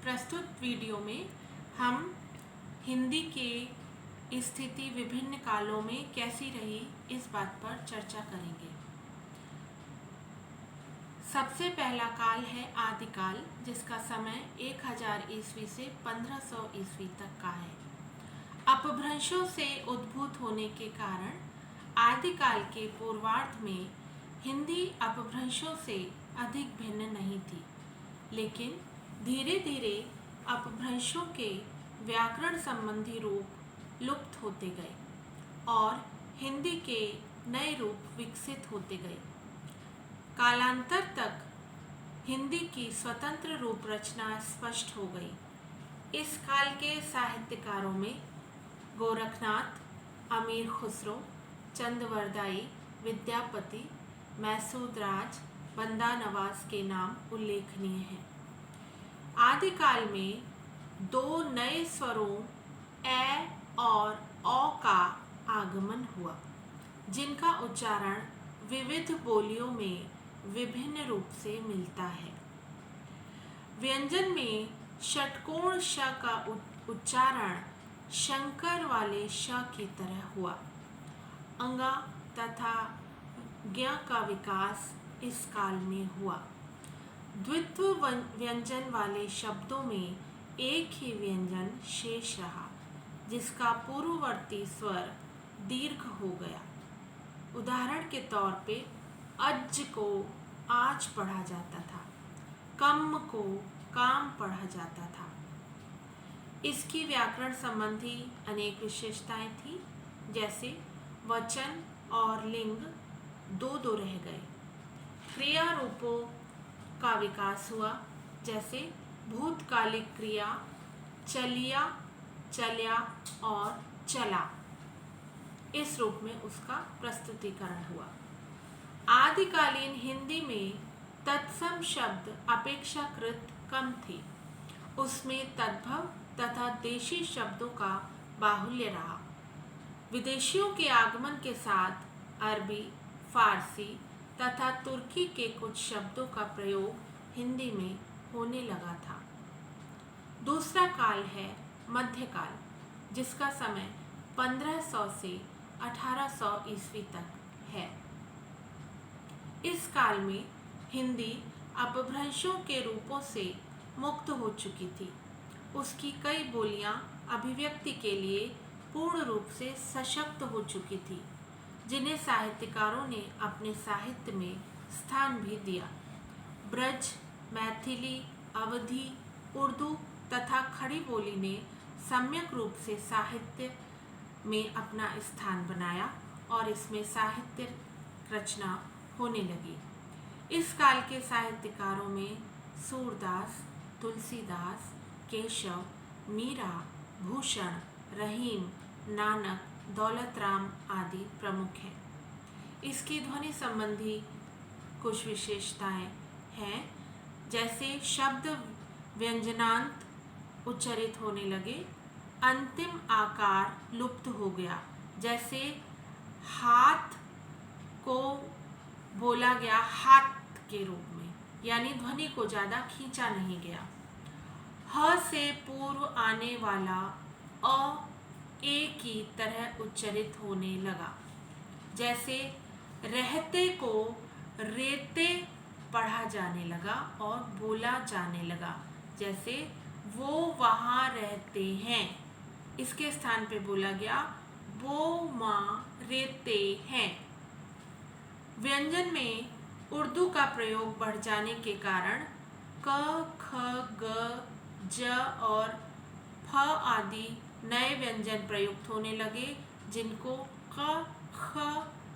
प्रस्तुत वीडियो में हम हिंदी की स्थिति विभिन्न कालों में कैसी रही इस बात पर चर्चा करेंगे। सबसे पहला काल है आदिकाल, जिसका समय 1000 ईस्वी से 1500 ईस्वी तक का है। अपभ्रंशों से उद्भूत होने के कारण आदिकाल के पूर्वार्ध में हिंदी अपभ्रंशों से अधिक भिन्न नहीं थी, लेकिन धीरे धीरे अपभ्रंशों के व्याकरण संबंधी रूप लुप्त होते गए और हिंदी के नए रूप विकसित होते गए। कालांतर तक हिंदी की स्वतंत्र रूप रचना स्पष्ट हो गई। इस काल के साहित्यकारों में गोरखनाथ, अमीर खुसरो, चंदवरदाई, विद्यापति, मैसूद राज, बंदा नवाज के नाम उल्लेखनीय हैं। आदिकाल में दो नए स्वरों ए और औ का आगमन हुआ, जिनका उच्चारण विविध बोलियों में विभिन्न रूप से मिलता है। व्यंजन में षटकोण श का उच्चारण शंकर वाले श की तरह हुआ। अंगा तथा ज्ञ का विकास इस काल में हुआ। द्वित्व व्यंजन वाले शब्दों में एक ही व्यंजन शेष रहा, जिसका पूर्ववर्ती स्वर दीर्घ हो गया। उदाहरण के तौर पे अज को आज पढ़ा जाता था, कम को काम पढ़ा जाता था। इसकी व्याकरण संबंधी अनेक विशेषताएं थी, जैसे वचन और लिंग दो दो रह गए। क्रिया रूपों का विकास हुआ, जैसे भूतकालिक क्रिया चलिया, चल्या और चला। इस रूप में उसका प्रस्तुतिकरण हुआ। आदिकालीन हिंदी में तत्सम शब्द अपेक्षाकृत कम थे। उसमें तद्भव तथा देशी शब्दों का बाहुल्य रहा। विदेशियों के आगमन के साथ अरबी, फारसी तथा तुर्की के कुछ शब्दों का प्रयोग हिंदी में होने लगा था। दूसरा काल है मध्यकाल, जिसका समय 1500 से 1800 ईस्वी तक है। इस काल में हिंदी अपभ्रंशों के रूपों से मुक्त हो चुकी थी। उसकी कई बोलियां अभिव्यक्ति के लिए पूर्ण रूप से सशक्त हो चुकी थी, जिन्हें साहित्यकारों ने अपने साहित्य में स्थान भी दिया। ब्रज, मैथिली, अवधी, उर्दू तथा खड़ी बोली ने सम्यक रूप से साहित्य में अपना स्थान बनाया और इसमें साहित्य रचना होने लगी। इस काल के साहित्यकारों में सूरदास, तुलसीदास, केशव, मीरा, भूषण, रहीम, नानक, दौलत राम आदि प्रमुख हैं। इसकी ध्वनि संबंधी कुछ विशेषताएं हैं, जैसे शब्द व्यंजनांत उच्चरित होने लगे। अंतिम आकार लुप्त हो गया, जैसे हाथ को बोला गया हाथ के रूप में, यानी ध्वनि को ज़्यादा खींचा नहीं गया। ह से पूर्व आने वाला अ ए की तरह उच्चरित होने लगा, जैसे रहते को रेते पढ़ा जाने लगा और बोला जाने लगा, जैसे वो वहाँ रहते हैं, इसके स्थान पे बोला गया वो माँ रहते हैं। व्यंजन में उर्दू का प्रयोग बढ़ जाने के कारण क, ख, ग, ज और फ आदि नए व्यंजन प्रयुक्त होने लगे, जिनको क, ख,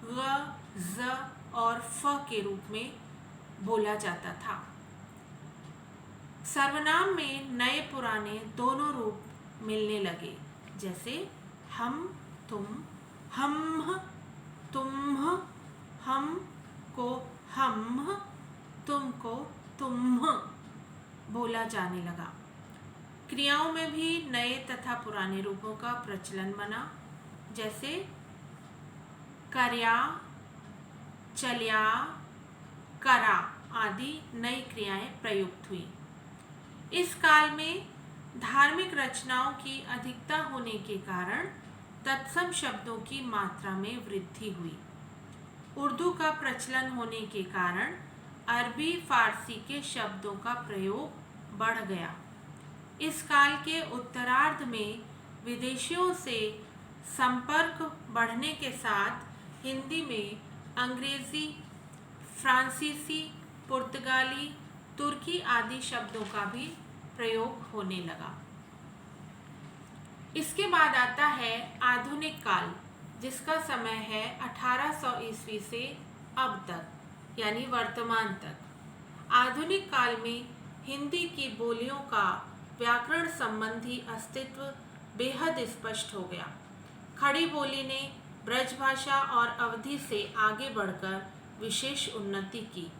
ग, ज और फ के रूप में बोला जाता था। सर्वनाम में नए पुराने दोनों रूप मिलने लगे, जैसे हम, तुम, हम, तुम, हम को हम, तुमको तुम बोला जाने लगा। क्रियाओं में भी नए तथा पुराने रूपों का प्रचलन बना, जैसे कर्या, चल्या, करा आदि नई क्रियाएं प्रयुक्त हुई। इस काल में धार्मिक रचनाओं की अधिकता होने के कारण तत्सम शब्दों की मात्रा में वृद्धि हुई। उर्दू का प्रचलन होने के कारण अरबी फारसी के शब्दों का प्रयोग बढ़ गया। इस काल के उत्तरार्ध में विदेशियों से संपर्क बढ़ने के साथ हिंदी में अंग्रेजी, फ्रांसीसी, पुर्तगाली, तुर्की आदि शब्दों का भी प्रयोग होने लगा। इसके बाद आता है आधुनिक काल, जिसका समय है 1800 ईस्वी से अब तक, यानी वर्तमान तक। आधुनिक काल में हिंदी की बोलियों का व्याकरण संबंधी अस्तित्व बेहद स्पष्ट हो गया। खड़ी बोली ने ब्रजभाषा और अवधी से आगे बढ़कर विशेष उन्नति की।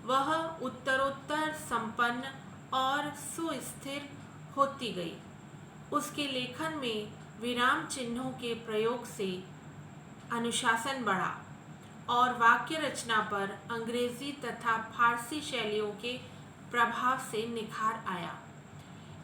वह उत्तरोत्तर संपन्न और सुस्थिर होती गई। उसके लेखन में विराम चिन्हों के प्रयोग से अनुशासन बढ़ा और वाक्य रचना पर अंग्रेजी तथा फारसी शैलियों के प्रभाव से निखार आया।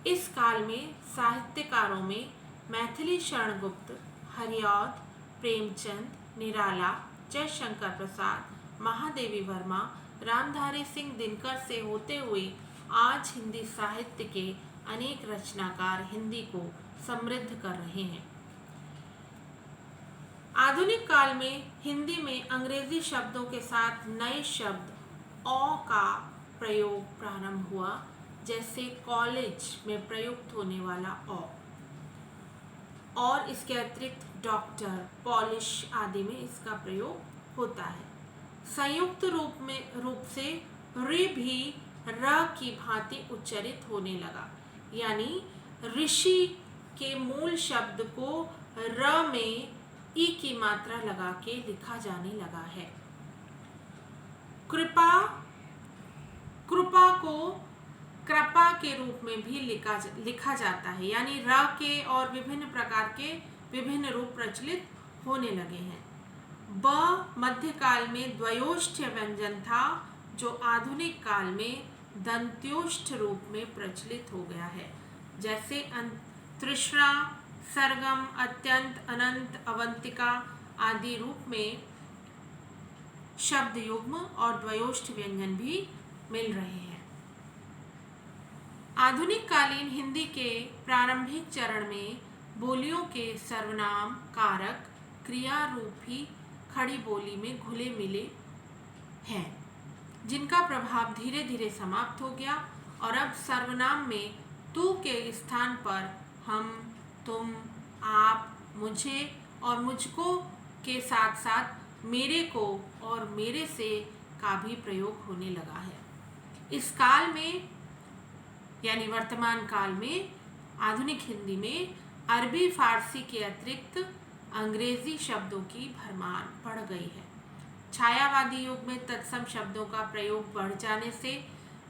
इस काल में साहित्यकारों में मैथिली शरण गुप्त, हरिऔध, प्रेमचंद, निराला, जयशंकर प्रसाद, महादेवी वर्मा, रामधारी सिंह दिनकर से होते हुए आज हिंदी साहित्य के अनेक रचनाकार हिंदी को समृद्ध कर रहे हैं। आधुनिक काल में हिंदी में अंग्रेजी शब्दों के साथ नए शब्द औ का प्रयोग प्रारंभ हुआ, जैसे कॉलेज में प्रयुक्त होने वाला औ, और इसके अतिरिक्त डॉक्टर, पॉलिश आदि में इसका प्रयोग होता है। संयुक्त रूप से रि भी र की भांति उच्चरित होने लगा, यानी ऋषि के मूल शब्द को र में ई की मात्रा लगा के लिखा जाने लगा है। कृपा को कृपा के रूप में भी लिखा जाता है, यानी र के और विभिन्न प्रकार के विभिन्न रूप प्रचलित होने लगे हैं। ब मध्यकाल में द्वयोष्ठ्य व्यंजन था, जो आधुनिक काल में दंत्योष्ठ रूप में प्रचलित हो गया है, जैसे तृष्णा, सरगम, अत्यंत, अनंत, अवंतिका आदि रूप में शब्द युग्म और द्वयोष्ठ व्यंजन भी मिल रहे हैं। आधुनिक कालीन हिंदी के प्रारंभिक चरण में बोलियों के सर्वनाम, कारक, क्रिया रूप ही खड़ी बोली में घुले मिले हैं, जिनका प्रभाव धीरे धीरे समाप्त हो गया और अब सर्वनाम में तू के स्थान पर हम, तुम, आप, मुझे और मुझको के साथ साथ मेरे को और मेरे से का भी प्रयोग होने लगा है। इस काल में, यानी वर्तमान काल में, आधुनिक हिंदी में अरबी फारसी के अतिरिक्त अंग्रेजी शब्दों की भरमार बढ़ गई है। छायावादी युग में तत्सम शब्दों का प्रयोग बढ़ जाने से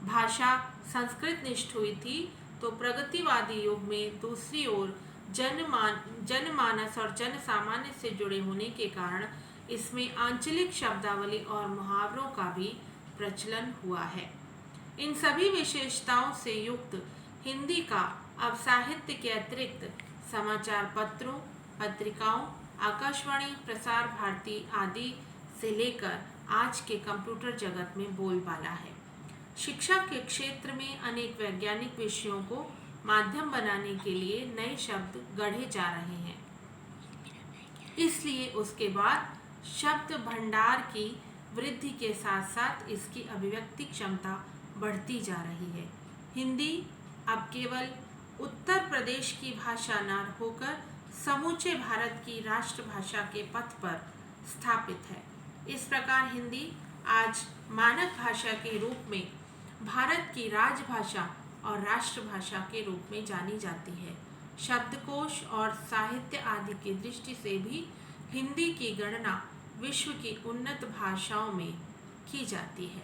भाषा संस्कृत निष्ठ हुई थी, तो प्रगतिवादी युग में दूसरी ओर जनमानस और जन सामान्य से जुड़े होने के कारण इसमें आंचलिक शब्दावली और मुहावरों का भी प्रचलन हुआ है। इन सभी विशेषताओं से युक्त हिंदी का अब साहित्य के अतिरिक्त समाचार पत्रों, पत्रिकाओं, आकाशवाणी, प्रसार भारती आदि से लेकर आज के कंप्यूटर जगत में बोलबाला है। शिक्षा के क्षेत्र में अनेक वैज्ञानिक विषयों को माध्यम बनाने के लिए नए शब्द गढ़े जा रहे हैं। इसलिए उसके बाद शब्द भंडार की वृद्धि के साथ साथ इसकी अभिव्यक्ति क्षमता बढ़ती जा रही है। हिंदी अब केवल उत्तर प्रदेश की भाषा न होकर समूचे भारत की राष्ट्रभाषा के पथ पर स्थापित है। इस प्रकार हिंदी आज मानक भाषा के रूप में भारत की राजभाषा और राष्ट्रभाषा के रूप में जानी जाती है। शब्दकोश और साहित्य आदि की दृष्टि से भी हिंदी की गणना विश्व की उन्नत भाषाओं में की जाती है।